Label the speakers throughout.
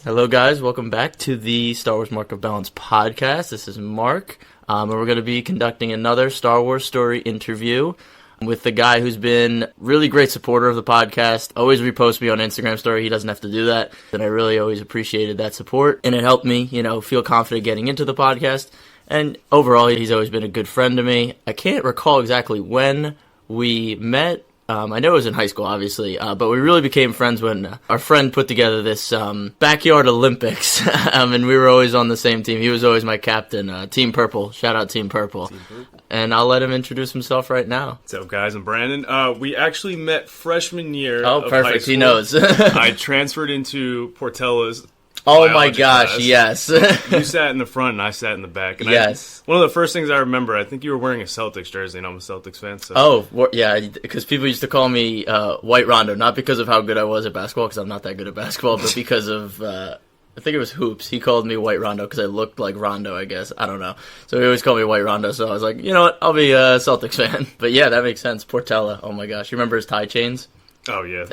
Speaker 1: Hello, guys. Welcome back to the Star Wars Mark of Balance podcast. This is Mark, and we're going to be conducting another Star Wars story interview with the guy who's been really great supporter of the podcast. Always reposts me on Instagram story. He doesn't have to do that, and I really always appreciated that support, and it helped me, feel confident getting into the podcast. And overall, he's always been a good friend to me. I can't recall exactly when we met. I know it was in high school, obviously, but we really became friends when our friend put together this backyard Olympics, and we were always on the same team. He was always my captain, Team Purple. Shout out Team Purple. And I'll let him introduce himself right now.
Speaker 2: What's up, guys? I'm Brandon. We actually met freshman year
Speaker 1: of high school. Oh, perfect. He knows.
Speaker 2: I transferred into Portella's.
Speaker 1: Oh my gosh,
Speaker 2: class.
Speaker 1: Yes.
Speaker 2: You sat in the front and I sat in the back. And
Speaker 1: yes.
Speaker 2: One of the first things I remember, I think you were wearing a Celtics jersey, and I'm a Celtics fan. So.
Speaker 1: Oh, yeah, because people used to call me White Rondo, not because of how good I was at basketball, because I'm not that good at basketball, but because of, I think it was hoops. He called me White Rondo because I looked like Rondo, I guess. I don't know. So he always called me White Rondo, so I was like, you know what, I'll be a Celtics fan. But yeah, that makes sense. Portella, oh my gosh. You remember his tie chains?
Speaker 2: Oh yeah,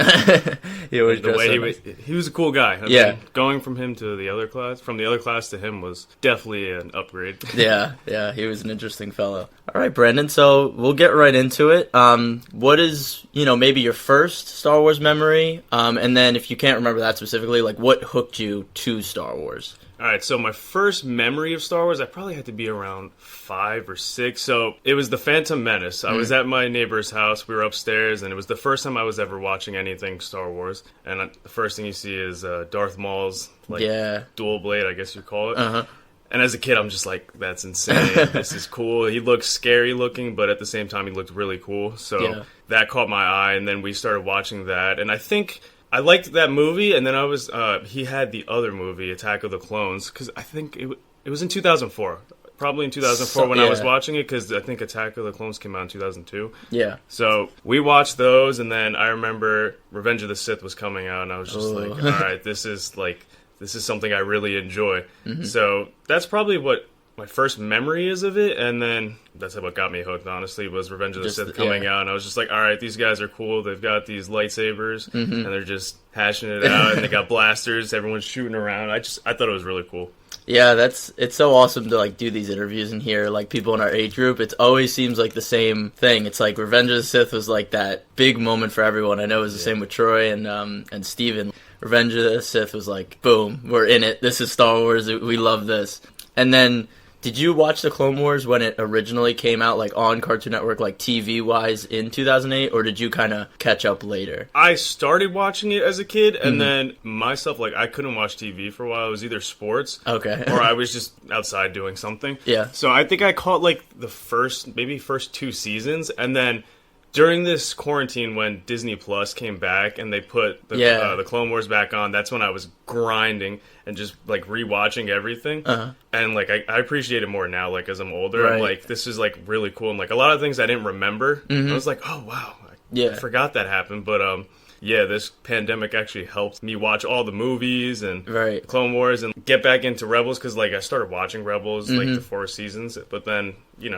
Speaker 1: he was
Speaker 2: the way he was a cool guy. I mean, going from him to the other class, from the other class to him was definitely an upgrade.
Speaker 1: yeah, he was an interesting fellow. All right, Brandon. So we'll get right into it. What is maybe your first Star Wars memory? And then if you can't remember that specifically, like what hooked you to Star Wars?
Speaker 2: All right, so my first memory of Star Wars, I probably had to be around 5 or 6. So it was The Phantom Menace. I was at my neighbor's house. We were upstairs, and it was the first time I was ever watching anything Star Wars. And the first thing you see is Darth Maul's dual blade, I guess you call it.
Speaker 1: Uh-huh.
Speaker 2: And as a kid, I'm just like, that's insane. This is cool. He looked scary looking, but at the same time, he looked really cool. So that caught my eye, and then we started watching that. And I think I liked that movie, and then I was he had the other movie, Attack of the Clones, because I think it was in 2004. Probably in 2004 when I was watching it, because I think Attack of the Clones came out in 2002.
Speaker 1: Yeah.
Speaker 2: So we watched those, and then I remember Revenge of the Sith was coming out, and I was just like, all right, this is something I really enjoy. Mm-hmm. So that's probably what my first memory is of it, and then that's what got me hooked, honestly, was Revenge of the Sith coming out, and I was just like, all right, these guys are cool. They've got these lightsabers, and they're just hashing it out, and they got blasters. Everyone's shooting around. I thought it was really cool.
Speaker 1: Yeah, it's so awesome to do these interviews and hear people in our age group. It always seems like the same thing. It's like Revenge of the Sith was like that big moment for everyone. I know it was the same with Troy and Steven. Revenge of the Sith was like, boom, we're in it. This is Star Wars. We love this. And then, did you watch the Clone Wars when it originally came out, on Cartoon Network, TV-wise, in 2008, or did you kind of catch up later?
Speaker 2: I started watching it as a kid, and then myself, I couldn't watch TV for a while. It was either sports, or I was just outside doing something.
Speaker 1: Yeah.
Speaker 2: So I think I caught, the first 2 seasons, and then during this quarantine when Disney Plus came back and they put the Clone Wars back on, that's when I was grinding and just rewatching everything. And I appreciate it more now, as I'm older.
Speaker 1: Right.
Speaker 2: I'm like, this is really cool, and a lot of things I didn't remember. I was like, oh wow, I forgot that happened. But this pandemic actually helped me watch all the movies and Clone Wars and get back into Rebels, because I started watching Rebels the 4 seasons, but then you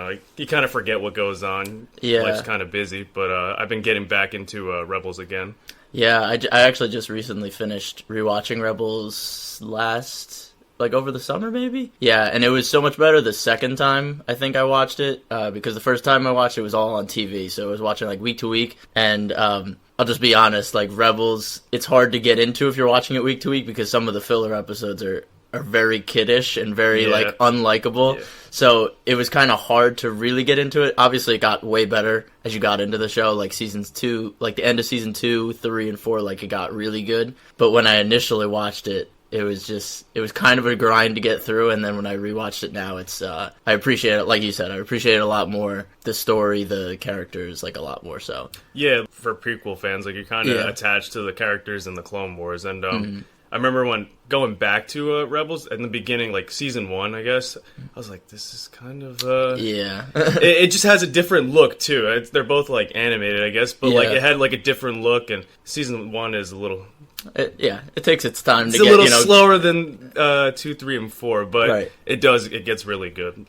Speaker 2: kind of forget what goes on. Life's kind of busy, but I've been getting back into Rebels again.
Speaker 1: Yeah, I actually just recently finished rewatching Rebels last, over the summer maybe? Yeah, and it was so much better the second time I think I watched it, because the first time I watched it was all on TV, so I was watching week to week, and I'll just be honest, Rebels, it's hard to get into if you're watching it week to week, because some of the filler episodes are very kiddish and very unlikable. Yeah. So it was kind of hard to really get into it. Obviously, it got way better as you got into the show. Seasons 2, the end of season 2, 3, and 4, it got really good. But when I initially watched it, it was kind of a grind to get through. And then when I rewatched it now, it's I appreciate it. Like you said, I appreciate it a lot more. The story, the characters, a lot more so.
Speaker 2: Yeah, for prequel fans, you're kind of attached to the characters in the Clone Wars, and I remember when going back to Rebels in the beginning, season 1, I guess, I was like, this is kind of it just has a different look too. They're both animated, I guess, but it had a different look, and season 1 is a little.
Speaker 1: It takes its time
Speaker 2: to
Speaker 1: get.
Speaker 2: It's a little slower than 2, 3, and 4, but it gets really good.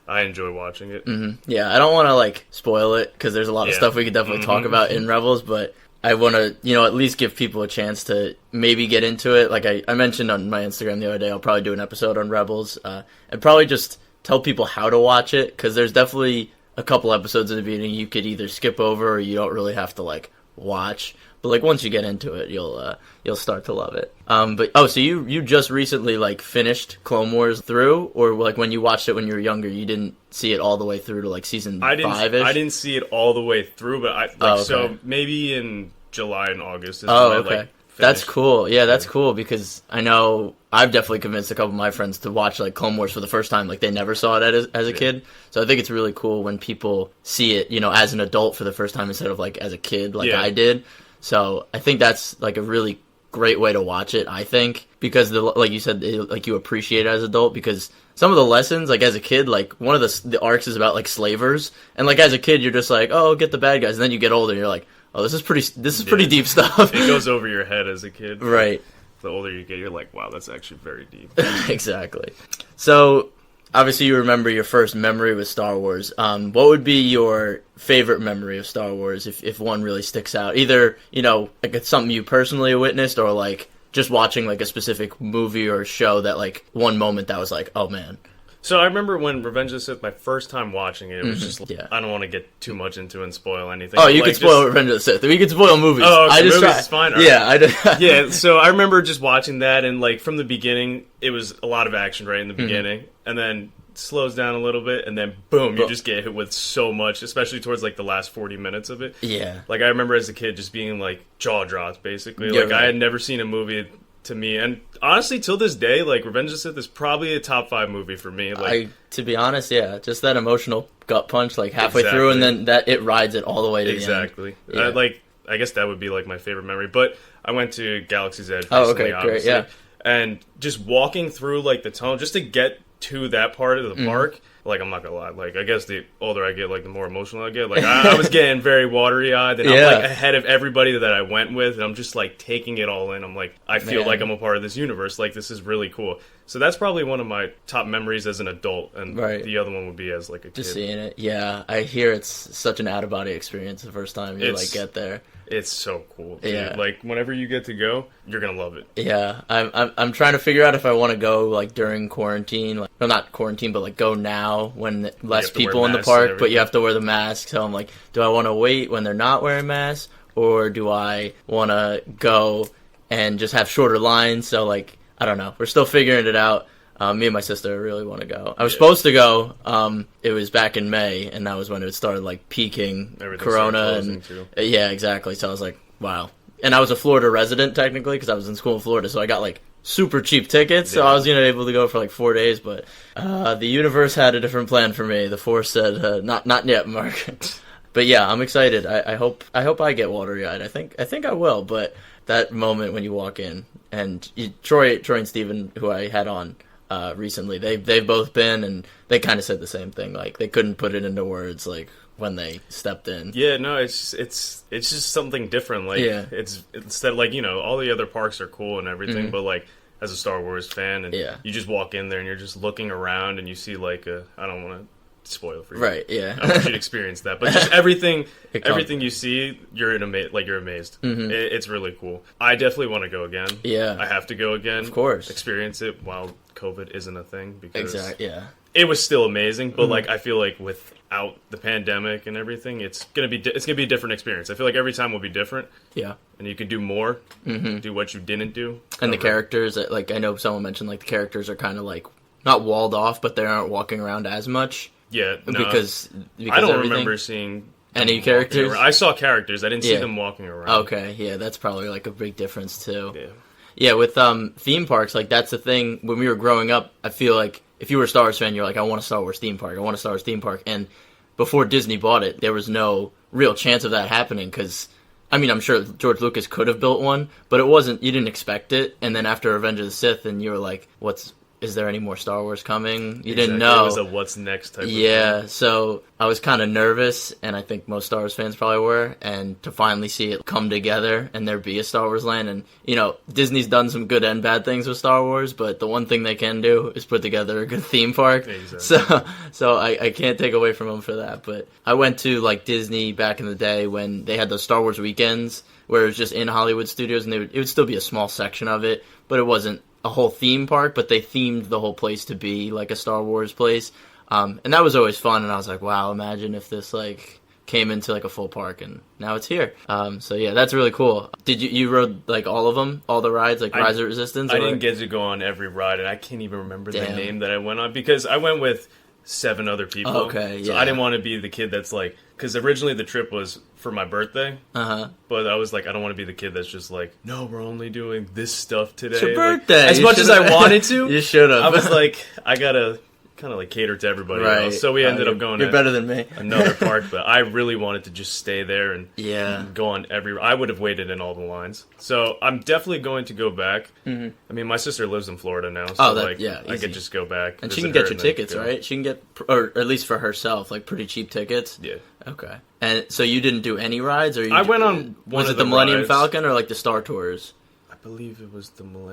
Speaker 2: I enjoy watching it.
Speaker 1: Mm-hmm. Yeah, I don't want to spoil it, because there's a lot of stuff we could definitely talk about in Rebels, but I want to, at least give people a chance to maybe get into it. Like I mentioned on my Instagram the other day, I'll probably do an episode on Rebels, and probably just tell people how to watch it, because there's definitely a couple episodes in the beginning you could either skip over or you don't really have to, like, watch. But, like, once you get into it, you'll start to love it. So you just recently, like, finished Clone Wars through? Or, like, when you watched it when you were younger, you didn't see it all the way through to, like, season 5-ish?
Speaker 2: I didn't see it all the way through, but so maybe in July and August is when I, like, finished.
Speaker 1: That's cool. Yeah, that's cool, because I know I've definitely convinced a couple of my friends to watch, like, Clone Wars for the first time. Like, they never saw it as a kid. So I think it's really cool when people see it, as an adult for the first time instead of, like, as a kid, like I did. So I think that's, like, a really great way to watch it, I think, because, like you said, like, you appreciate it as an adult, because some of the lessons, like, as a kid, like, one of the arcs is about, like, slavers, and, like, as a kid, you're just like, oh, get the bad guys, and then you get older, and you're like, oh, this is pretty deep stuff.
Speaker 2: It goes over your head as a kid.
Speaker 1: Right.
Speaker 2: The older you get, you're like, wow, that's actually very deep.
Speaker 1: Exactly. So, obviously, you remember your first memory with Star Wars. What would be your favorite memory of Star Wars, if one really sticks out? Either, like, it's something you personally witnessed, or, like, just watching, like, a specific movie or show that, like, one moment that was like, oh, man.
Speaker 2: So I remember when Revenge of the Sith, my first time watching it, it was just, I don't want to get too much into and spoil anything.
Speaker 1: Oh, you can spoil Revenge of the Sith. We can spoil movies.
Speaker 2: Oh, okay, movies is fine. Right.
Speaker 1: Yeah,
Speaker 2: yeah, so I remember just watching that, and, like, from the beginning, it was a lot of action right in the beginning, and then slows down a little bit, and then boom, you just get hit with so much, especially towards, like, the last 40 minutes of it.
Speaker 1: Yeah.
Speaker 2: Like, I remember as a kid just being, like, jaw dropped, basically.
Speaker 1: Yeah,
Speaker 2: like, I had never seen a movie, to me, and honestly, till this day, like, Revenge of the Sith is probably a top 5 movie for me. Like,
Speaker 1: to be honest, yeah, just that emotional gut punch, like, halfway through, and then it rides it all the way to the end.
Speaker 2: Yeah. I guess that would be, like, my favorite memory, but I went to Galaxy's Edge recently, obviously,
Speaker 1: great, yeah.
Speaker 2: And just walking through, like, the tunnel, just to get to that part of the park, like, I'm not gonna lie, like, I guess the older I get, like, the more emotional I get. Like, I was getting very watery-eyed, and I'm, like, ahead of everybody that I went with, and I'm just, like, taking it all in. I'm like, I feel like I'm a part of this universe. Like, this is really cool. So that's probably one of my top memories as an adult, and the other one would be as, like, a kid.
Speaker 1: Just seeing it, yeah. I hear it's such an out-of-body experience the first time you, like, get there.
Speaker 2: It's so cool, dude.
Speaker 1: Yeah.
Speaker 2: Like, whenever you get to go, you're gonna love it.
Speaker 1: Yeah, I'm trying to figure out if I want to go, like, during quarantine. Like, well, not quarantine, but, like, go now when less people in the park, but you have to wear the mask. So I'm like, do I want to wait when they're not wearing masks, or do I want to go and just have shorter lines? So, like, I don't know. We're still figuring it out. Me and my sister really want to go. I was supposed to go. It was back in May, and that was when it started, like, peaking Corona. And yeah, exactly. So I was like, wow. And I was a Florida resident, technically, because I was in school in Florida, so I got, like, super cheap tickets. So I was, able to go for, like, 4 days, but the universe had a different plan for me. The Force said, not yet, Mark. But yeah, I'm excited. I hope I get watery-eyed. I think I will, but that moment when you walk in, and Troy and Steven, who I had on recently, they've both been, and they kind of said the same thing. Like, they couldn't put it into words, like, when they stepped in.
Speaker 2: Yeah, no, it's just something different. Like, it's that, like, all the other parks are cool and everything, but, like, as a Star Wars fan, and you just walk in there and you're just looking around and you see, like, I don't want to spoil for you,
Speaker 1: right? Yeah,
Speaker 2: I want you to experience that, but just everything you see, you're amazed. It's really cool. I definitely want to go again.
Speaker 1: Yeah,
Speaker 2: I have to go again,
Speaker 1: of course.
Speaker 2: Experience it while COVID isn't a thing, because
Speaker 1: it
Speaker 2: was still amazing, but like, I feel like without the pandemic and everything, it's gonna be a different experience. I feel like every time will be different.
Speaker 1: Yeah,
Speaker 2: and you can do more, do what you didn't do,
Speaker 1: and the characters. Like, I know someone mentioned, like, the characters are kind of, like, not walled off, but they aren't walking around as much.
Speaker 2: Yeah, no,
Speaker 1: because
Speaker 2: I don't remember seeing
Speaker 1: any characters.
Speaker 2: I saw characters. I didn't see them walking around.
Speaker 1: Okay, yeah, that's probably, like, a big difference too.
Speaker 2: Yeah.
Speaker 1: Yeah, with theme parks, like, that's the thing. When we were growing up, I feel like if you were a Star Wars fan, you're like, I want a Star Wars theme park. I want a Star Wars theme park. And before Disney bought it, there was no real chance of that happening, because, I mean, I'm sure George Lucas could have built one, but it wasn't. You didn't expect it. And then after Revenge of the Sith, and you were like, what's is there any more Star Wars coming? You
Speaker 2: Exactly.
Speaker 1: didn't know.
Speaker 2: It was a what's next type of
Speaker 1: Yeah,
Speaker 2: thing.
Speaker 1: so I was kind of nervous, and I think most Star Wars fans probably were, and to finally see it come together and there be a Star Wars land, and, you know, Disney's done some good and bad things with Star Wars, but the one thing they can do is put together a good theme park.
Speaker 2: Exactly.
Speaker 1: So I can't take away from them for that, but I went to, like, Disney back in the day when they had those Star Wars weekends, where it was just in Hollywood Studios, and it would still be a small section of it, but it wasn't a whole theme park, but they themed the whole place to be like a Star Wars place. And that was always fun, and I was like, wow, imagine if this, like, came into, like, a full park, and now it's here. So, yeah, that's really cool. Did you rode, like, all of them? All the rides, like Rise of Resistance?
Speaker 2: I didn't get to go on every ride, and I can't even remember the
Speaker 1: Damn.
Speaker 2: name that I went on, because I went with 7 other people.
Speaker 1: Okay,
Speaker 2: So
Speaker 1: yeah.
Speaker 2: I didn't want to be the kid that's like, because originally the trip was for my birthday, but I was like, I don't want to be the kid that's just like, no, we're only doing this stuff today.
Speaker 1: It's your
Speaker 2: Like,
Speaker 1: birthday.
Speaker 2: as
Speaker 1: You
Speaker 2: much as
Speaker 1: should've-
Speaker 2: I wanted to,
Speaker 1: You should have.
Speaker 2: I was like, I gotta kind of like cater to everybody else. So we ended up going
Speaker 1: You're
Speaker 2: to
Speaker 1: better than me.
Speaker 2: another park, but I really wanted to just stay there and
Speaker 1: Yeah.
Speaker 2: go on every. I would have waited in all the lines. So I'm definitely going to go back.
Speaker 1: Mm-hmm.
Speaker 2: I mean, my sister lives in Florida now, so
Speaker 1: Oh, that-
Speaker 2: like
Speaker 1: yeah,
Speaker 2: I
Speaker 1: easy.
Speaker 2: could just go back
Speaker 1: And she
Speaker 2: visit
Speaker 1: can get
Speaker 2: her
Speaker 1: your
Speaker 2: and then
Speaker 1: tickets,
Speaker 2: go.
Speaker 1: right? She can get, or at least for herself, like, pretty cheap tickets.
Speaker 2: Yeah.
Speaker 1: Okay. And so you didn't do any rides, or
Speaker 2: I went on one
Speaker 1: was
Speaker 2: of
Speaker 1: it the
Speaker 2: the
Speaker 1: Millennium
Speaker 2: rides.
Speaker 1: Falcon or like the Star Tours?
Speaker 2: I believe it was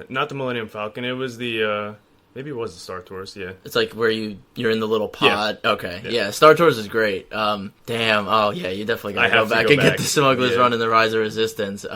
Speaker 2: not the Millennium Falcon. It was the maybe it was the Star Tours. Yeah.
Speaker 1: It's like where you're in the little pod. Okay,
Speaker 2: Yeah.
Speaker 1: yeah. Star Tours is great. Damn. Oh yeah, you definitely gotta
Speaker 2: I
Speaker 1: go
Speaker 2: have to
Speaker 1: back
Speaker 2: go
Speaker 1: and get
Speaker 2: back.
Speaker 1: the Smugglers
Speaker 2: Yeah.
Speaker 1: Run and the Rise of Resistance.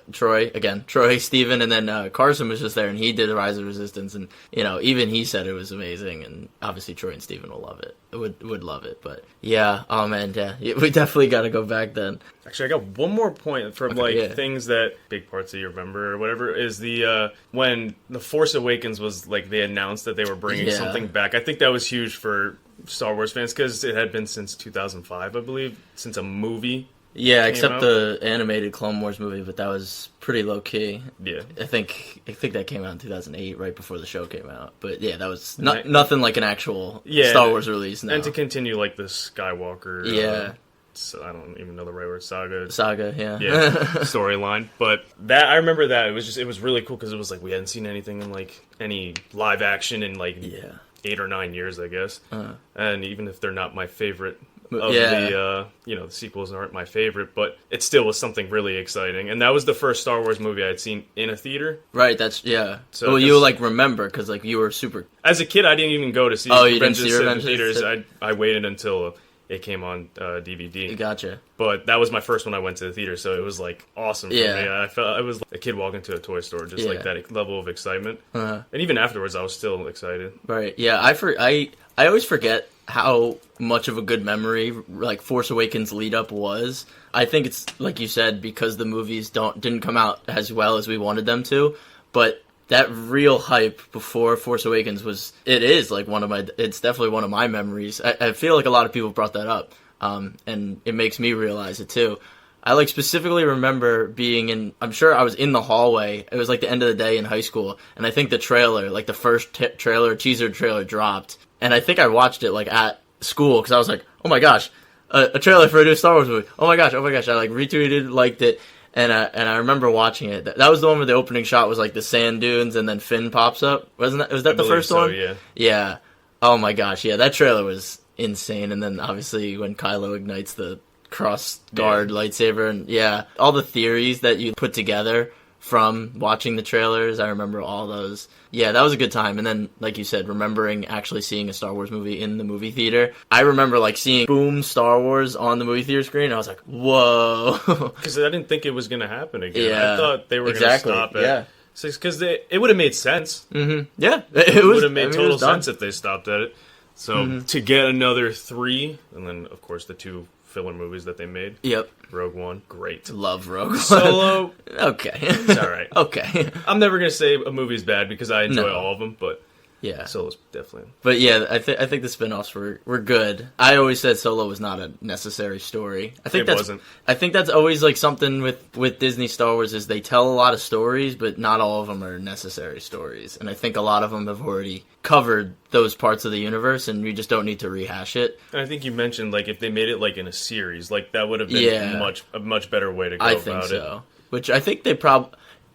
Speaker 1: Troy, Steven, and then Carson was just there, and he did the Rise of Resistance, and you know, even he said it was amazing, and obviously Troy and Steven will love it. Would love it, but yeah. Oh man, yeah. We definitely got to go back then.
Speaker 2: Actually, I got one more point from
Speaker 1: Okay, yeah.
Speaker 2: things that big parts that you remember or whatever is the when the Force Awakens was like they announced that they were bringing
Speaker 1: Yeah.
Speaker 2: something back. I think that was huge for Star Wars fans because it had been since 2005, I believe, since a movie.
Speaker 1: Yeah,
Speaker 2: Came
Speaker 1: except
Speaker 2: out?
Speaker 1: the animated Clone Wars movie, but that was pretty low key.
Speaker 2: Yeah.
Speaker 1: I think that came out in 2008, right before the show came out. But yeah, that was
Speaker 2: Right.
Speaker 1: nothing like an actual
Speaker 2: Yeah,
Speaker 1: Star Wars release. No.
Speaker 2: And to continue like the Skywalker.
Speaker 1: Yeah.
Speaker 2: So I don't even know the right word. Saga.
Speaker 1: Saga, yeah.
Speaker 2: Yeah, storyline. But that I remember that it was really cool because it was like we hadn't seen anything in like any live action in like
Speaker 1: Yeah.
Speaker 2: 8 or 9 years, I guess. And even if they're not my favorite
Speaker 1: But-
Speaker 2: of
Speaker 1: yeah.
Speaker 2: the the sequels aren't my favorite, but it still was something really exciting. And that was the first Star Wars movie I had seen in a theater.
Speaker 1: Right, that's, yeah.
Speaker 2: So,
Speaker 1: well, you
Speaker 2: 'cause-
Speaker 1: like remember, because like you were super...
Speaker 2: As a kid, I didn't even go to see
Speaker 1: Oh, you
Speaker 2: Revenge
Speaker 1: didn't
Speaker 2: of
Speaker 1: see
Speaker 2: the Sith
Speaker 1: Revenge
Speaker 2: in
Speaker 1: of the
Speaker 2: theaters.
Speaker 1: Sith?
Speaker 2: I waited until it came on DVD.
Speaker 1: Gotcha.
Speaker 2: But that was my first one I went to the theater, so it was like awesome for
Speaker 1: Yeah.
Speaker 2: me. I felt I was like a kid walking to a toy store, just like
Speaker 1: Yeah.
Speaker 2: that level of excitement.
Speaker 1: Uh-huh.
Speaker 2: And even afterwards, I was still excited.
Speaker 1: Right, yeah. I always forget how much of a good memory like Force Awakens lead up was. I think it's like you said because the movies didn't come out as well as we wanted them to, but that real hype before Force Awakens it's definitely one of my memories. I feel like a lot of people brought that up, and it makes me realize it too. I like specifically remember being I'm sure I was in the hallway. It was like the end of the day in high school, and I think the trailer, like the first teaser trailer dropped, and I think I watched it like at school because I was like, oh my gosh, a trailer for a new Star Wars movie. Oh my gosh. I like retweeted, liked it, and I remember watching it. That was the one where the opening shot was like the sand dunes, and then Finn pops up. Was that the
Speaker 2: believe
Speaker 1: first
Speaker 2: so,
Speaker 1: one?
Speaker 2: yeah.
Speaker 1: Yeah. Oh my gosh. Yeah, that trailer was insane. And then obviously when Kylo ignites the cross guard lightsaber, and yeah, all the theories that you put together from watching the trailers, I remember all those. Yeah, that was a good time. And then, like you said, remembering actually seeing a Star Wars movie in the movie theater. I remember like seeing boom Star Wars on the movie theater screen. And I was like, whoa.
Speaker 2: Because I didn't think it was going to happen again.
Speaker 1: Yeah,
Speaker 2: I thought they were
Speaker 1: exactly,
Speaker 2: going to stop it.
Speaker 1: yeah.
Speaker 2: Because it would have made sense.
Speaker 1: Yeah,
Speaker 2: It would have made
Speaker 1: I mean, it
Speaker 2: total
Speaker 1: was done.
Speaker 2: sense if they stopped at it. So to get another 3, and then of course the 2 filler movies that they made.
Speaker 1: Yep.
Speaker 2: Rogue One, great.
Speaker 1: Love Rogue One.
Speaker 2: Solo,
Speaker 1: Okay.
Speaker 2: it's all right.
Speaker 1: Okay.
Speaker 2: I'm never gonna say a movie's bad because I enjoy
Speaker 1: No.
Speaker 2: all of them, but
Speaker 1: Yeah.
Speaker 2: Solo's definitely.
Speaker 1: But yeah, I think the spin-offs were good. I always said Solo was not a necessary story. I think
Speaker 2: It
Speaker 1: that's
Speaker 2: wasn't.
Speaker 1: I think that's always like something with Disney Star Wars is they tell a lot of stories, but not all of them are necessary stories. And I think a lot of them have already covered those parts of the universe, and we just don't need to rehash it.
Speaker 2: And I think you mentioned like if they made it like in a series, like that would have been
Speaker 1: Yeah.
Speaker 2: a much better way to go
Speaker 1: I
Speaker 2: about
Speaker 1: think
Speaker 2: it.
Speaker 1: so. Which I think they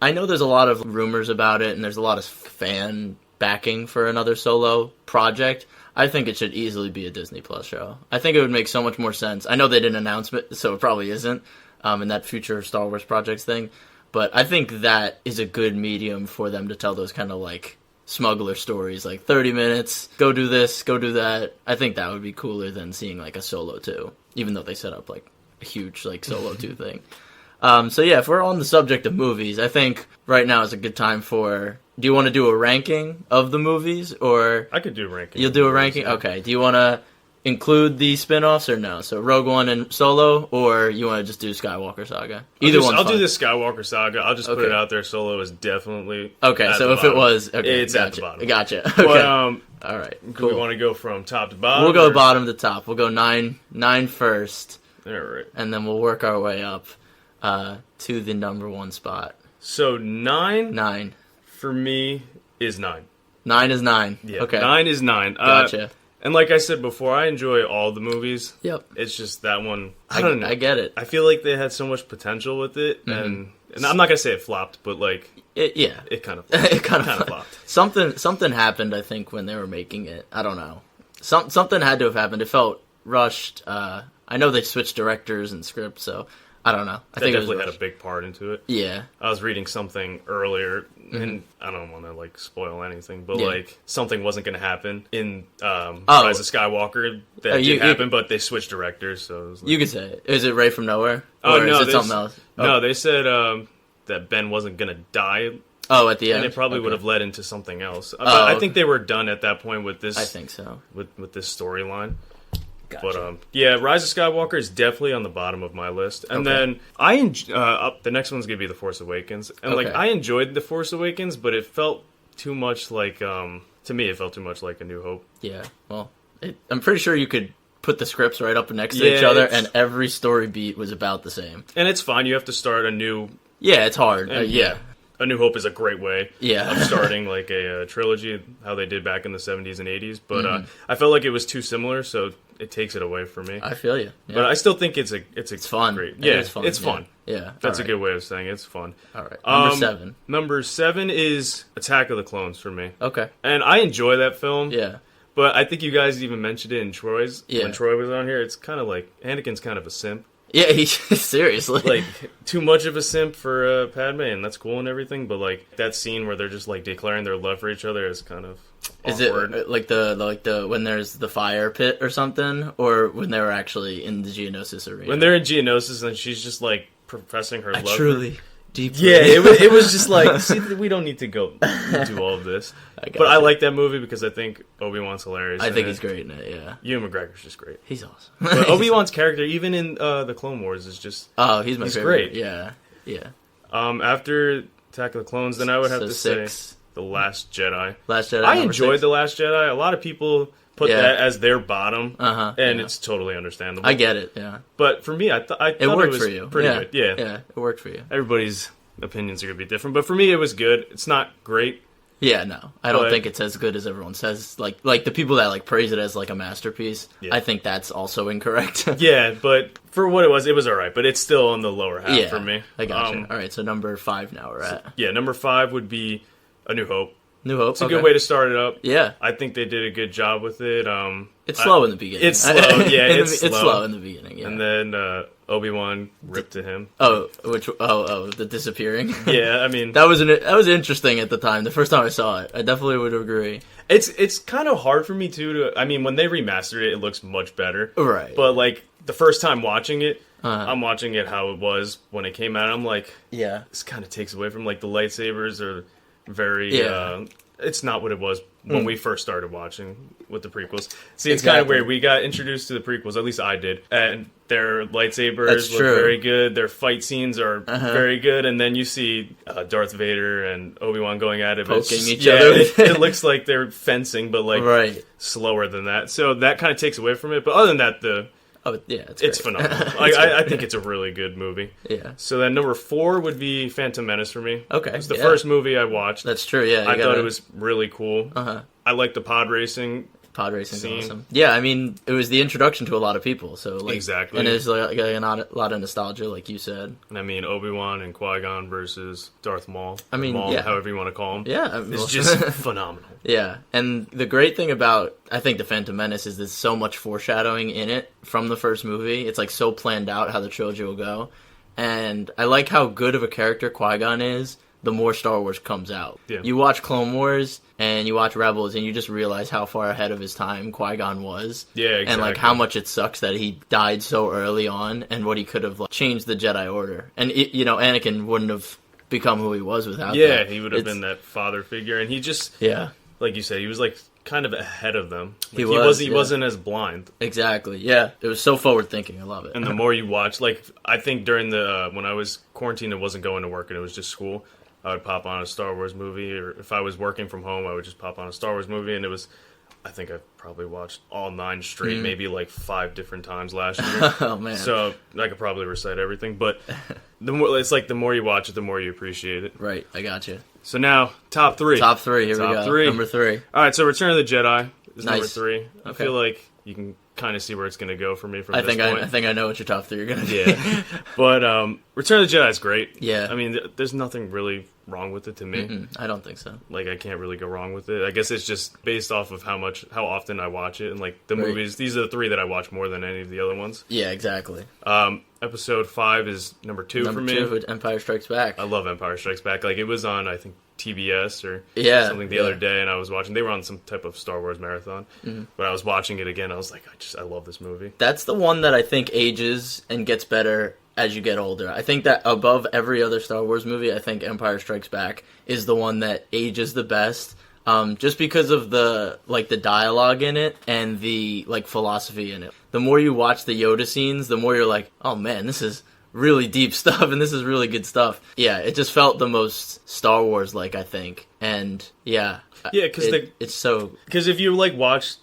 Speaker 1: I know there's a lot of rumors about it, and there's a lot of fan backing for another Solo project, I think it should easily be a Disney Plus show. I think it would make so much more sense. I know they didn't announce it, so it probably isn't in that future Star Wars projects thing. But I think that is a good medium for them to tell those kind of like smuggler stories, like 30 minutes, go do this, go do that. I think that would be cooler than seeing like a Solo 2, even though they set up like a huge like Solo 2 thing. So yeah, if we're on the subject of movies, I think right now is a good time for... Do you want to do a ranking of the movies, or...
Speaker 2: I could do a ranking.
Speaker 1: You'll do a ranking? Yeah. Okay. Do you want to include the spin-offs or no? So Rogue One and Solo, or you want to just do Skywalker Saga? Either one.
Speaker 2: I'll do the Skywalker Saga. I'll just put it out there. Solo is definitely
Speaker 1: okay. So if
Speaker 2: bottom.
Speaker 1: It was... Okay,
Speaker 2: it's at the bottom.
Speaker 1: Gotcha. Okay.
Speaker 2: But,
Speaker 1: all right. Cool.
Speaker 2: Do we want to go from top to bottom?
Speaker 1: We'll go bottom to top. We'll go nine first.
Speaker 2: All right.
Speaker 1: And then we'll work our way up to the number one spot.
Speaker 2: So 9?
Speaker 1: 9.
Speaker 2: For me, is 9.
Speaker 1: 9 is 9.
Speaker 2: Yeah,
Speaker 1: okay.
Speaker 2: 9 is 9.
Speaker 1: Gotcha.
Speaker 2: And like I said before, I enjoy all the movies.
Speaker 1: Yep.
Speaker 2: It's just that one, I don't know.
Speaker 1: I get it.
Speaker 2: I feel like they had so much potential with it, and I'm not going to say it flopped, but like... It kind of flopped.
Speaker 1: Something happened, I think, when they were making it. I don't know. Something had to have happened. It felt rushed. I know they switched directors and scripts, so... I don't know. I think
Speaker 2: definitely had a big part into it.
Speaker 1: Yeah.
Speaker 2: I was reading something earlier, and I don't want to like spoil anything, but like something wasn't going to happen in Rise of Skywalker that did happen, but they switched directors. So it was like,
Speaker 1: you could say it. Is it Ray from Nowhere?
Speaker 2: Oh no,
Speaker 1: is it something else?
Speaker 2: No, they said that Ben wasn't going to die.
Speaker 1: Oh, at the end,
Speaker 2: and it probably would have led into something else. But I think they were done at that point with this.
Speaker 1: I think so.
Speaker 2: With this storyline.
Speaker 1: Gotcha.
Speaker 2: But Rise of Skywalker is definitely on the bottom of my list, and then the next one's gonna be The Force Awakens, and like I enjoyed The Force Awakens, but it felt too much like to me it felt too much like A New Hope.
Speaker 1: Yeah, well, I'm pretty sure you could put the scripts right up next to each other, and every story beat was about the same.
Speaker 2: And it's fine. You have to start a new.
Speaker 1: Yeah, it's hard.
Speaker 2: A New Hope is a great way
Speaker 1: of
Speaker 2: starting like a trilogy, how they did back in the 70s and 80s. But I felt like it was too similar, so it takes it away from me.
Speaker 1: I feel you. Yeah.
Speaker 2: But I still think it's
Speaker 1: fun.
Speaker 2: Great.
Speaker 1: It's fun.
Speaker 2: It's fun.
Speaker 1: Yeah.
Speaker 2: That's a good way of saying it. It's fun.
Speaker 1: All right. Number 7.
Speaker 2: Number 7 is Attack of the Clones for me.
Speaker 1: Okay.
Speaker 2: And I enjoy that film.
Speaker 1: Yeah.
Speaker 2: But I think you guys even mentioned it in Troy's.
Speaker 1: Yeah.
Speaker 2: When Troy was on here, it's kind of like Anakin's kind of a simp.
Speaker 1: Yeah, seriously.
Speaker 2: Like, too much of a simp for Padme, and that's cool and everything, but, like, that scene where they're just, like, declaring their love for each other is kind of awkward.
Speaker 1: Is it, like the when there's the fire pit or something, or when they were actually in the Geonosis arena?
Speaker 2: When they're in Geonosis and she's just, like, professing her love.
Speaker 1: Truly, deeply.
Speaker 2: Yeah, it was just like, see, we don't need to go do all of this. I like that movie because I think Obi-Wan's hilarious.
Speaker 1: I think he's great in it, yeah.
Speaker 2: Ewan McGregor's just great.
Speaker 1: He's awesome.
Speaker 2: But Obi-Wan's character, even in the Clone Wars, is just...
Speaker 1: Oh, he's my favorite.
Speaker 2: Great.
Speaker 1: Yeah.
Speaker 2: After Attack of the Clones, then I would have to
Speaker 1: 6.
Speaker 2: say The Last Jedi.
Speaker 1: Last Jedi.
Speaker 2: I enjoyed The Last Jedi. A lot of people put that as their bottom, and it's totally understandable.
Speaker 1: I get it, yeah.
Speaker 2: But for me, I thought it was
Speaker 1: for you.
Speaker 2: Pretty good. Yeah.
Speaker 1: Yeah, it worked for you.
Speaker 2: Everybody's opinions are going to be different, but for me, it was good. It's not great.
Speaker 1: Yeah, no. I don't think it's as good as everyone says. Like the people that like praise it as like a masterpiece, I think that's also incorrect.
Speaker 2: Yeah, but for what it was alright, but it's still on the lower half for me.
Speaker 1: I gotcha. Alright, so number 5 now we're at.
Speaker 2: Yeah, number 5 would be A New Hope.
Speaker 1: New Hope.
Speaker 2: It's a good way to start it up.
Speaker 1: Yeah.
Speaker 2: I think they did a good job with it.
Speaker 1: It's slow in the beginning.
Speaker 2: It's slow, yeah, it's
Speaker 1: slow in the beginning, yeah.
Speaker 2: And then Obi-Wan ripped to him.
Speaker 1: The disappearing.
Speaker 2: Yeah, I mean
Speaker 1: that was interesting at the time. The first time I saw it, I definitely would agree.
Speaker 2: It's kind of hard for me too I mean, when they remastered it, it looks much better.
Speaker 1: Right.
Speaker 2: But like the first time watching it, I'm watching it how it was when it came out. I'm like, this kind of takes away from like the lightsabers are very. It's not what it was when we first started watching with the prequels. See, it's kind of weird. We got introduced to the prequels, at least I did, and their lightsabers look very good. Their fight scenes are very good, and then you see Darth Vader and Obi-Wan going at it,
Speaker 1: poking each other.
Speaker 2: It looks like they're fencing, but like slower than that. So that kind of takes away from it. But other than that, it's phenomenal. I think it's a really good movie.
Speaker 1: Yeah.
Speaker 2: So then number 4 would be Phantom Menace for me.
Speaker 1: Okay.
Speaker 2: It's the first movie I watched.
Speaker 1: That's true, yeah.
Speaker 2: I thought it was really cool. I like the pod racing
Speaker 1: Pod racing's
Speaker 2: scene.
Speaker 1: awesome. Yeah, I mean, it was the introduction to a lot of people, so like,
Speaker 2: Exactly.
Speaker 1: and it's like a lot of nostalgia, like you said.
Speaker 2: And I mean, Obi-Wan and Qui-Gon versus Darth Maul.
Speaker 1: I mean,
Speaker 2: Maul,
Speaker 1: yeah.
Speaker 2: however you want to call him.
Speaker 1: Yeah, I mean,
Speaker 2: It's just phenomenal.
Speaker 1: Yeah, and the great thing about, I think, The Phantom Menace is there's so much foreshadowing in it from the first movie. It's like so planned out how the trilogy will go, and I like how good of a character Qui-Gon is the more Star Wars comes out.
Speaker 2: Yeah.
Speaker 1: You watch Clone Wars and you watch Rebels and you just realize how far ahead of his time Qui-Gon was.
Speaker 2: Yeah, exactly.
Speaker 1: And like how much it sucks that he died so early on and what he could have like, changed the Jedi Order. And, Anakin wouldn't have become who he was without that.
Speaker 2: Yeah, he would have been that father figure. And he just,
Speaker 1: Yeah.
Speaker 2: like you said, he was like kind of ahead of them. Like,
Speaker 1: He
Speaker 2: wasn't as blind.
Speaker 1: Exactly, yeah. It was so forward-thinking. I love it.
Speaker 2: And the more you watch, like, I think during the, when I was quarantined and wasn't going to work and it was just school, I would pop on a Star Wars movie, or if I was working from home, I would just pop on a Star Wars movie, and it was, I think I probably watched all 9 straight, maybe like 5 different times last year.
Speaker 1: Oh, man.
Speaker 2: So I could probably recite everything, but it's like the more you watch it, the more you appreciate it.
Speaker 1: Right, I got you.
Speaker 2: So now, top 3.
Speaker 1: Top 3, here we go.
Speaker 2: Top 3.
Speaker 1: Number 3.
Speaker 2: All right, so Return of the Jedi is
Speaker 1: Nice.
Speaker 2: number 3. I
Speaker 1: Okay.
Speaker 2: feel like you can kind of see where it's going to go for me from
Speaker 1: I
Speaker 2: this
Speaker 1: think
Speaker 2: point.
Speaker 1: I think I know what your top 3 are going to be.
Speaker 2: Yeah. But Return of the Jedi is great.
Speaker 1: Yeah.
Speaker 2: I mean, there's nothing really wrong with it to me.
Speaker 1: I don't think so.
Speaker 2: Like, I can't really go wrong with it. I guess it's just based off of how often I watch it. And, like, the
Speaker 1: Right.
Speaker 2: movies, these are the 3 that I watch more than any of the other ones.
Speaker 1: Yeah, exactly.
Speaker 2: Episode 5 is number 2 for me.
Speaker 1: Number 2, Empire Strikes Back.
Speaker 2: I love Empire Strikes Back. Like, it was on, I think, TBS or
Speaker 1: Yeah,
Speaker 2: something the
Speaker 1: yeah.
Speaker 2: other day, and I was watching. They were on some type of Star Wars marathon. But I was watching it again. I was like, I love this movie.
Speaker 1: That's the one that I think ages and gets better as you get older. I think that above every other Star Wars movie, I think Empire Strikes Back is the one that ages the best. Just because of the dialogue in it and the philosophy in it. The more you watch the Yoda scenes, the more you're like, oh man, this is really deep stuff and this is really good stuff. Yeah, it just felt the most Star Wars like, I think. And yeah.
Speaker 2: Yeah, because
Speaker 1: it's so...
Speaker 2: Because if you watched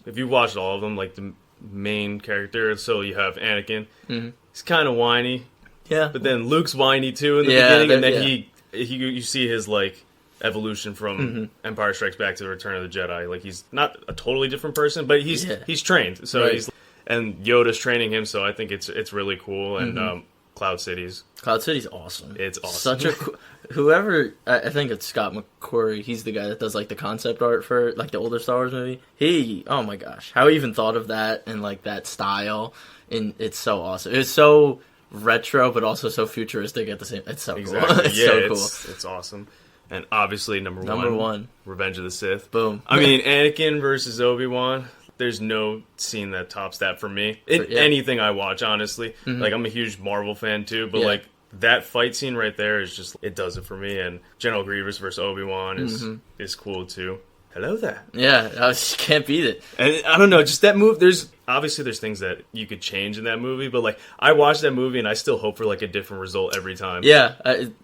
Speaker 2: all of them, like the main character, so you have Anakin. He's kind of whiny.
Speaker 1: Yeah.
Speaker 2: But then Luke's whiny too in the
Speaker 1: Yeah,
Speaker 2: beginning, and then
Speaker 1: yeah.
Speaker 2: you see his like evolution from Empire Strikes Back to Return of the Jedi. Like, he's not a totally different person, but he's trained. So
Speaker 1: Right.
Speaker 2: and Yoda's training him. So I think it's really cool. And Cloud City's
Speaker 1: awesome.
Speaker 2: It's awesome.
Speaker 1: Such a whoever, I think it's Scott McQuarrie. He's the guy that does like the concept art for like the older Star Wars movie. Oh my gosh, how he even thought of that and like that style, and it's so awesome. It's so retro, but also so futuristic at the same. It's so
Speaker 2: exactly.
Speaker 1: cool. It's
Speaker 2: Yeah,
Speaker 1: so cool.
Speaker 2: It's awesome. And obviously number one, Revenge of the Sith.
Speaker 1: Boom.
Speaker 2: I mean, Anakin versus Obi-Wan. There's no scene that tops that for me. Anything I watch, honestly. Like, I'm a huge Marvel fan too, but like that fight scene right there is just, it does it for me. And General Grievous versus Obi-Wan is cool too. Hello there.
Speaker 1: Yeah, I just can't beat it.
Speaker 2: And I don't know, just that move. There's things that you could change in that movie, but like, I watched that movie and I still hope for like a different result every time.
Speaker 1: Yeah,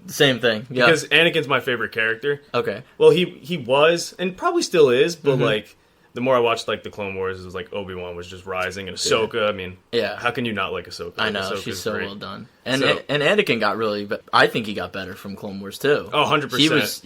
Speaker 1: same thing. Yeah.
Speaker 2: Because Anakin's my favorite character.
Speaker 1: Okay.
Speaker 2: Well, he was and probably still is, but like, the more I watched like the Clone Wars, it was like Obi-Wan was just rising, and Ahsoka. I mean, how can you not like Ahsoka?
Speaker 1: I know,
Speaker 2: Ahsoka's
Speaker 1: she's so
Speaker 2: great.
Speaker 1: well done. And Anakin got really, but I think he got better from Clone Wars too.
Speaker 2: Oh, 100%.
Speaker 1: He was,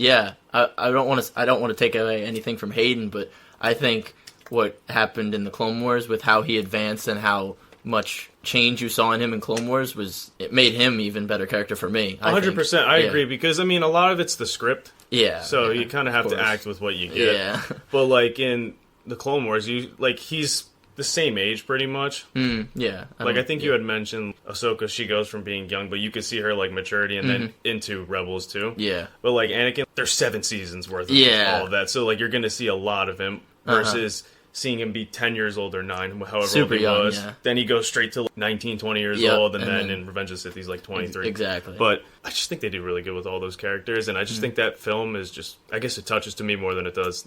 Speaker 1: I don't want to take away anything from Hayden, but I think what happened in the Clone Wars with how he advanced and how much change you saw in him in Clone Wars it made him even better character for me.
Speaker 2: 100%. I agree, because I mean, a lot of it's the script.
Speaker 1: Yeah.
Speaker 2: So you kind of have to act with what you get.
Speaker 1: Yeah.
Speaker 2: But like in the Clone Wars, he's the same age pretty much.
Speaker 1: Yeah.
Speaker 2: I think you had mentioned Ahsoka, she goes from being young, but you could see her like maturity and then into Rebels too.
Speaker 1: Yeah.
Speaker 2: But like Anakin, there's 7 seasons worth of all of that. So like, you're going to see a lot of him versus seeing him be 10 years old or 9, however
Speaker 1: Super
Speaker 2: old he
Speaker 1: young,
Speaker 2: was.
Speaker 1: yeah.
Speaker 2: Then he goes straight to like 19, 20 years old, and then in Revenge of the Sith, he's like 23.
Speaker 1: Exactly.
Speaker 2: But I just think they do really good with all those characters, and I just think that film is just, I guess it touches to me more than it does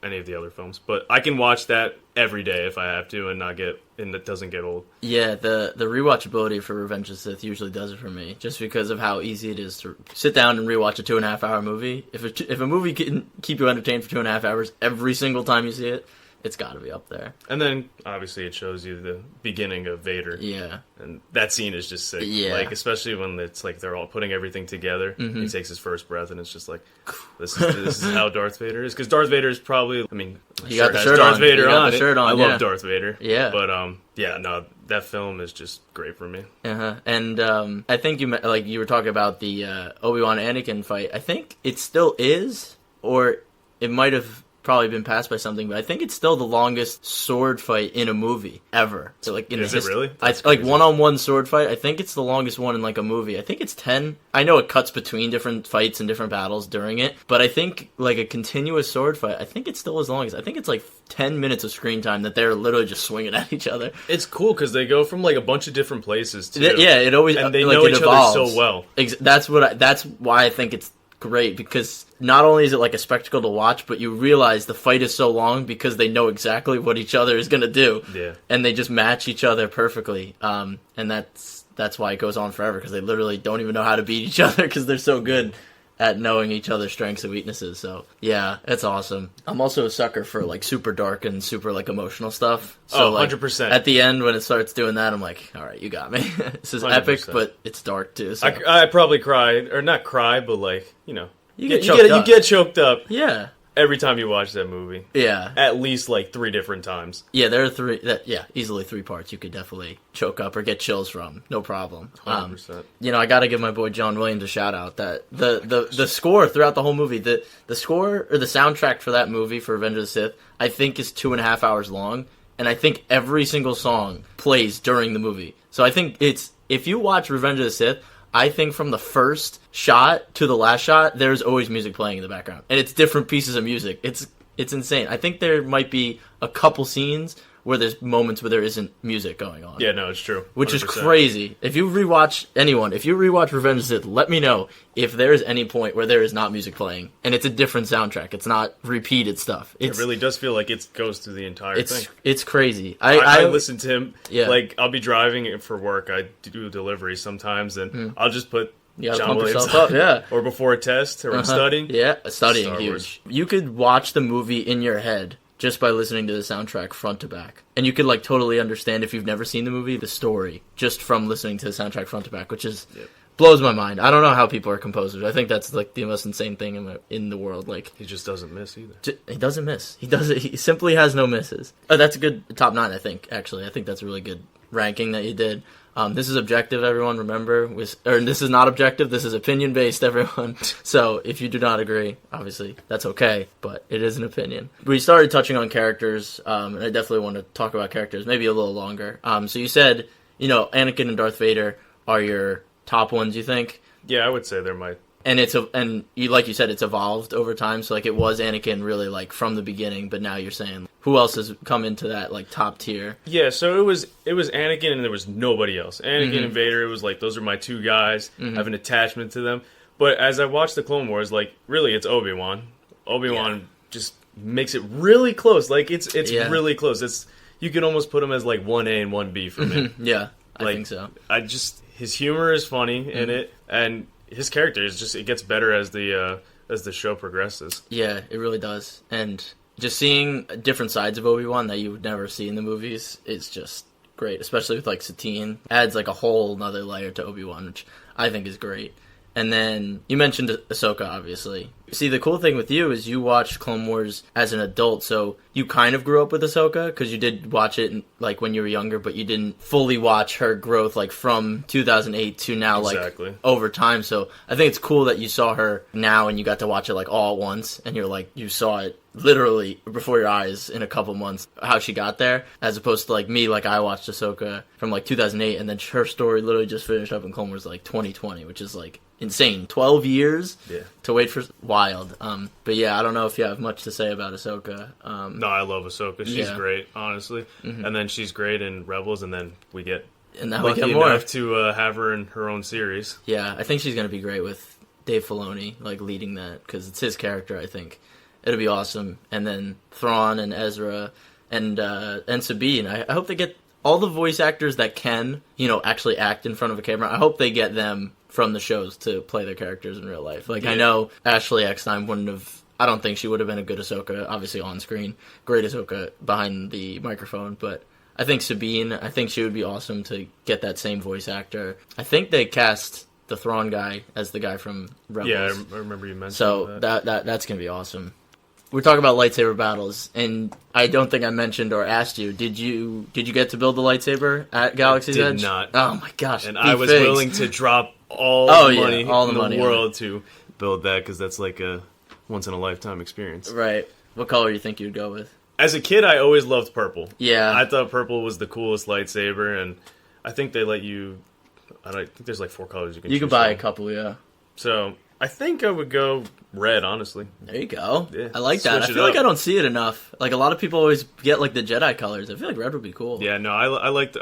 Speaker 2: any of the other films. But I can watch that every day if I have to, and it doesn't get old.
Speaker 1: Yeah, the rewatchability for Revenge of the Sith usually does it for me, just because of how easy it is to sit down and rewatch a 2.5 hour movie. If a movie can keep you entertained for 2.5 hours every single time you see it, it's got to be up there.
Speaker 2: And then, obviously, it shows you the beginning of Vader.
Speaker 1: Yeah.
Speaker 2: And that scene is just sick.
Speaker 1: Yeah.
Speaker 2: Like, especially when it's like they're all putting everything together.
Speaker 1: Mm-hmm.
Speaker 2: He takes his first breath, and it's just like, this is how Darth Vader is. Because Darth Vader is probly, I mean,
Speaker 1: he got the
Speaker 2: has
Speaker 1: shirt
Speaker 2: Darth
Speaker 1: on.
Speaker 2: Vader
Speaker 1: He got
Speaker 2: on
Speaker 1: the
Speaker 2: it.
Speaker 1: shirt on,
Speaker 2: I
Speaker 1: yeah.
Speaker 2: love Darth Vader.
Speaker 1: Yeah.
Speaker 2: But, yeah, no, that film is just great for me.
Speaker 1: Uh-huh. And I think you were talking about the Obi-Wan Anakin fight. I think it still is, or it might have probably been passed by something, but I think it's still the longest sword fight in a movie ever. So like in
Speaker 2: is it really?
Speaker 1: Like one-on-one sword fight. I think it's the longest one in like a movie. I think it's 10. I know it cuts between different fights and different battles during it, but I think like a continuous sword fight, I think it's still as long as, I think it's like 10 minutes of screen time that they're literally just swinging at each other.
Speaker 2: It's cool because they go from like a bunch of different places too.
Speaker 1: Yeah, it always,
Speaker 2: and they
Speaker 1: like,
Speaker 2: know
Speaker 1: it
Speaker 2: each
Speaker 1: evolves.
Speaker 2: other so well.
Speaker 1: That's why I think it's great, because not only is it like a spectacle to watch, but you realize the fight is so long because they know exactly what each other is going to do.
Speaker 2: Yeah.
Speaker 1: And they just match each other perfectly. And that's why it goes on forever, because they literally don't even know how to beat each other because they're so good at knowing each other's strengths and weaknesses. So yeah, it's awesome. I'm also a sucker for like super dark and super like emotional stuff. So
Speaker 2: 100%.
Speaker 1: At the end when it starts doing that, I'm like, all right, you got me. This is 100%. Epic, but it's dark too. So.
Speaker 2: I probably cried, or not cry, but like, you know,
Speaker 1: you
Speaker 2: get choked up.
Speaker 1: Yeah.
Speaker 2: Every time you watch that movie.
Speaker 1: Yeah.
Speaker 2: At least like 3 different times.
Speaker 1: Yeah, there are easily 3 parts you could definitely choke up or get chills from. No problem.
Speaker 2: 100%.
Speaker 1: I got to give my boy John Williams a shout out. That the score throughout the whole movie, the score or the soundtrack for that movie, for Revenge of the Sith, I think is 2.5 hours long, and I think every single song plays during the movie. So I think if you watch Revenge of the Sith, I think from the first shot to the last shot, there's always music playing in the background. And it's different pieces of music. It's insane. I think there might be a couple scenes where there's moments where there isn't music going on.
Speaker 2: Yeah, no, it's true. 100%.
Speaker 1: Which is crazy. If you rewatch Revenge of the Sith, let me know if there is any point where there is not music playing. And it's a different soundtrack. It's not repeated stuff.
Speaker 2: It really does feel like it goes through the entire thing.
Speaker 1: It's crazy.
Speaker 2: I listen to him.
Speaker 1: Yeah.
Speaker 2: Like, I'll be driving for work. I do deliveries sometimes, and I'll just put John Williams
Speaker 1: up, yeah.
Speaker 2: Or before a test, or I'm studying.
Speaker 1: Yeah, studying,
Speaker 2: Star
Speaker 1: huge.
Speaker 2: Wars.
Speaker 1: You could watch the movie in your head just by listening to the soundtrack front to back. And you could like totally understand, if you've never seen the movie, the story just from listening to the soundtrack front to back, which is blows my mind. I don't know how people are composers. I think that's like the most insane thing in the world. Like,
Speaker 2: he just doesn't miss either.
Speaker 1: He doesn't miss. He simply has no misses. Oh, that's a good top 9, I think, actually. I think that's a really good ranking that you did. This is objective, everyone, remember. This is not objective, this is opinion-based, everyone. So if you do not agree, obviously, that's okay, but it is an opinion. We started touching on characters, and I definitely want to talk about characters, maybe a little longer. So you said, Anakin and Darth Vader are your top ones, you think?
Speaker 2: Yeah, I would say they're my...
Speaker 1: And like you said, it's evolved over time. So like it was Anakin really like from the beginning, but now you're saying who else has come into that like top tier?
Speaker 2: Yeah, so it was Anakin and there was nobody else. Anakin and Vader, it was like those are my 2 guys. I have an attachment to them. But as I watched the Clone Wars, like really it's Obi-Wan. Obi-Wan just makes it really close. Like it's really close. You can almost put him as like 1A and 1B for me.
Speaker 1: Yeah, I think so.
Speaker 2: His humor is funny in it, and his character is just, it gets better as the show progresses. Yeah,
Speaker 1: it really does. And just seeing different sides of Obi-Wan that you would never see in the movies is just great, especially with like Satine. Adds like a whole nother layer to Obi-Wan, which I think is great. And then you mentioned Ahsoka, obviously. See, the cool thing with you is you watched Clone Wars as an adult, so you kind of grew up with Ahsoka, because you did watch it like when you were younger, but you didn't fully watch her growth like from 2008 to now,
Speaker 2: exactly.
Speaker 1: Like over time. So I think it's cool that you saw her now and you got to watch it like all at once, and you're like, you saw it literally before your eyes in a couple months, how she got there, as opposed to like me, like I watched Ahsoka from like 2008, and then her story literally just finished up in Clone Wars like 2020, which is like insane. 12 years to wait for wild. But yeah, I don't know if you have much to say about Ahsoka.
Speaker 2: No, I love Ahsoka. She's great, honestly. And then she's great in Rebels, and then we get lucky enough to have her in her own series. Yeah, I think she's going to be great with Dave Filoni, like leading that, because it's his character, I think. It'll be awesome. And then Thrawn and Ezra and Sabine. I hope they get all the voice actors that can, actually act in front of a camera. I hope they get them from the shows to play their characters in real life. Like, I know Ashley Eckstein wouldn't have
Speaker 1: I don't think she would have been a good Ahsoka, obviously on screen. Great Ahsoka behind the microphone, but I think Sabine, I think she would be awesome to get that same voice actor. I think they cast the Thrawn guy as the guy from Rebels.
Speaker 2: Yeah, I remember you mentioned
Speaker 1: so
Speaker 2: that.
Speaker 1: That's going to be awesome. We're talking about lightsaber battles, and I don't think I mentioned or asked you. Did you get to build the lightsaber at Galaxy's
Speaker 2: Did
Speaker 1: Edge?
Speaker 2: not.
Speaker 1: Oh my gosh!
Speaker 2: And
Speaker 1: B
Speaker 2: I was
Speaker 1: Figz.
Speaker 2: willing to drop all the money
Speaker 1: all the
Speaker 2: in
Speaker 1: money
Speaker 2: the
Speaker 1: on
Speaker 2: world to build that because that's like a once in a lifetime experience.
Speaker 1: Right. What color do you think you'd go with?
Speaker 2: As a kid, I always loved purple.
Speaker 1: Yeah.
Speaker 2: I thought purple was the coolest lightsaber, and I think they let you. I think there's like 4 colors you can.
Speaker 1: You
Speaker 2: choose
Speaker 1: could buy
Speaker 2: from.
Speaker 1: a couple, yeah.
Speaker 2: So I think I would go red, honestly.
Speaker 1: There you go.
Speaker 2: Yeah,
Speaker 1: I like that. I
Speaker 2: switch it
Speaker 1: feel like
Speaker 2: up.
Speaker 1: I don't see it enough. Like a lot of people always get like the Jedi colors. I feel like red would be cool.
Speaker 2: Yeah, no, I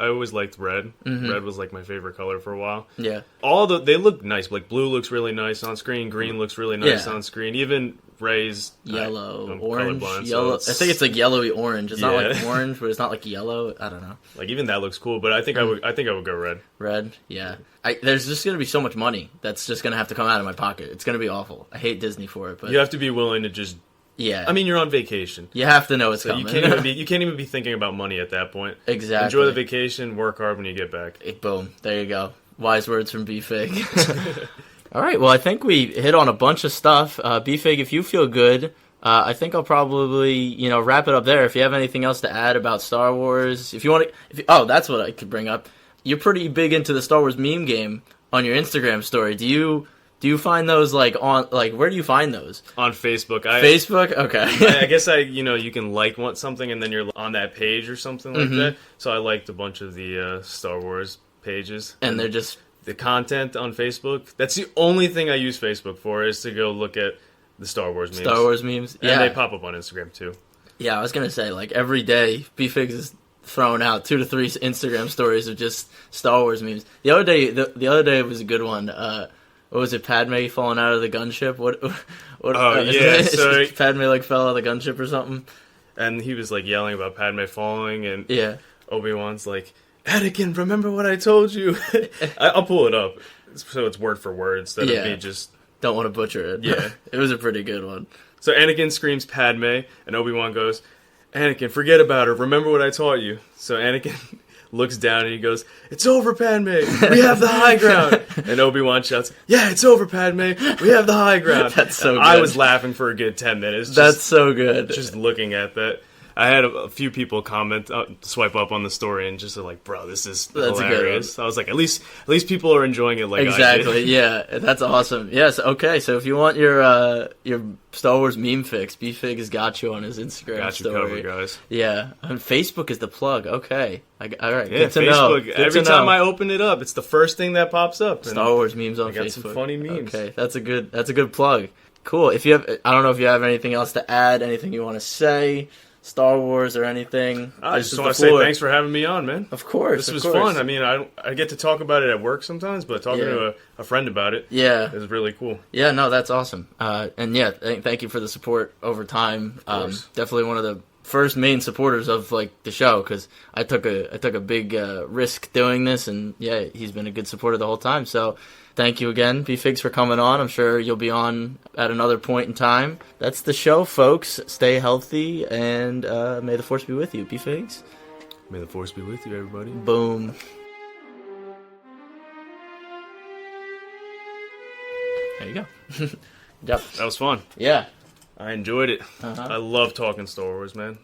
Speaker 2: always liked red. Red was like my favorite color for a while.
Speaker 1: Yeah.
Speaker 2: They look nice. Like blue looks really nice on screen. Green looks really nice
Speaker 1: Yeah.
Speaker 2: on screen. Even Ray's
Speaker 1: Yellow,
Speaker 2: I'm
Speaker 1: orange,
Speaker 2: colorblind, so
Speaker 1: yellow. I
Speaker 2: it's-
Speaker 1: think it's like yellowy orange. It's not like
Speaker 2: Yeah.
Speaker 1: orange, but it's not like yellow. I don't know.
Speaker 2: Like even that looks cool, but I think I would go red.
Speaker 1: Red, yeah. There's just gonna be so much money that's just gonna have to come out of my pocket. It's gonna be awful. I hate Disney for it, but
Speaker 2: You have to be willing to just.
Speaker 1: yeah.
Speaker 2: I mean, you're on vacation.
Speaker 1: you have to know it's
Speaker 2: So
Speaker 1: coming.
Speaker 2: you can't even be thinking about money at that point.
Speaker 1: Exactly.
Speaker 2: Enjoy the vacation, work hard when you get back.
Speaker 1: Boom. There you go. Wise words from B Fig. All right. Well, I think we hit on a bunch of stuff. B Fig, if you feel good, I think I'll probably wrap it up there. If you have anything else to add about Star Wars, if you want to, that's what I could bring up. You're pretty big into the Star Wars meme game on your Instagram story. Do you find those where do you find those?
Speaker 2: On Facebook,
Speaker 1: Facebook? Okay.
Speaker 2: I guess you can like something and then you're on that page or something like that. So I liked a bunch of the Star Wars pages.
Speaker 1: And they're just
Speaker 2: The content on Facebook. That's the only thing I use Facebook for is to go look at the Star Wars memes.
Speaker 1: Star Wars memes.
Speaker 2: And
Speaker 1: Yeah.
Speaker 2: they pop up on Instagram too.
Speaker 1: Yeah, I was gonna say every day, B Figz is throwing out 2 to 3 Instagram stories of just Star Wars memes. The other day, the other day was a good one. What was it? Padme falling out of the gunship? What?
Speaker 2: Oh, yeah, so-
Speaker 1: Padme fell out of the gunship or something.
Speaker 2: And he was yelling about Padme falling, and
Speaker 1: Yeah.
Speaker 2: Obi-Wan's like, Anakin, remember what I told you? I'll pull it up so it's word for word instead of me just.
Speaker 1: Don't want to butcher it.
Speaker 2: Yeah.
Speaker 1: It was a pretty good one.
Speaker 2: So Anakin screams Padme, and Obi-Wan goes, Anakin, forget about her. Remember what I taught you. So Anakin looks down and he goes, it's over, Padme. We have the high ground. And Obi-Wan shouts, yeah, it's over, Padme. We have the high ground.
Speaker 1: That's so
Speaker 2: And
Speaker 1: good.
Speaker 2: I was laughing for a good 10 minutes.
Speaker 1: That's so good.
Speaker 2: Just looking at that. I had a few people comment, swipe up on the story, and just like, "Bro, this is
Speaker 1: That's a good
Speaker 2: hilarious." I was like, "At least people are enjoying it like I
Speaker 1: Exactly.
Speaker 2: did."
Speaker 1: Yeah, that's awesome. Yes. Okay. So if you want your Star Wars meme fix, B Fig has got you on his Instagram
Speaker 2: Got you
Speaker 1: story.
Speaker 2: covered, guys.
Speaker 1: Yeah, and Facebook is the plug. Okay. All right.
Speaker 2: Yeah,
Speaker 1: Good to know.
Speaker 2: Facebook.
Speaker 1: Good
Speaker 2: Every
Speaker 1: to
Speaker 2: time
Speaker 1: know.
Speaker 2: I open it up, it's the first thing that pops up. And
Speaker 1: Star Wars memes on
Speaker 2: I got
Speaker 1: Facebook.
Speaker 2: some funny memes.
Speaker 1: Okay, that's a good plug. Cool. If you have, I don't know if you have anything else to add, anything you want to say, Star Wars or anything.
Speaker 2: I
Speaker 1: This
Speaker 2: just
Speaker 1: is
Speaker 2: want to
Speaker 1: the
Speaker 2: say
Speaker 1: floor.
Speaker 2: thanks for having me on, man.
Speaker 1: Of course.
Speaker 2: This
Speaker 1: of
Speaker 2: was
Speaker 1: course.
Speaker 2: fun. I mean, I get to talk about it at work sometimes, but talking to a friend about it
Speaker 1: Yeah.
Speaker 2: is really cool.
Speaker 1: Yeah, no, that's awesome. And yeah, thank you for the support over time.
Speaker 2: course.
Speaker 1: Definitely one of the first main supporters of the show because I took a big risk doing this, and yeah, he's been a good supporter the whole time. So thank you again, B Figz, for coming on. I'm sure you'll be on at another point in time. That's the show, folks. Stay healthy, and may the force be with you, B Figz.
Speaker 2: May the force be with you, everybody.
Speaker 1: Boom. There you go. Yep.
Speaker 2: That was fun.
Speaker 1: Yeah.
Speaker 2: I enjoyed it.
Speaker 1: Uh-huh.
Speaker 2: I love talking Star Wars, man.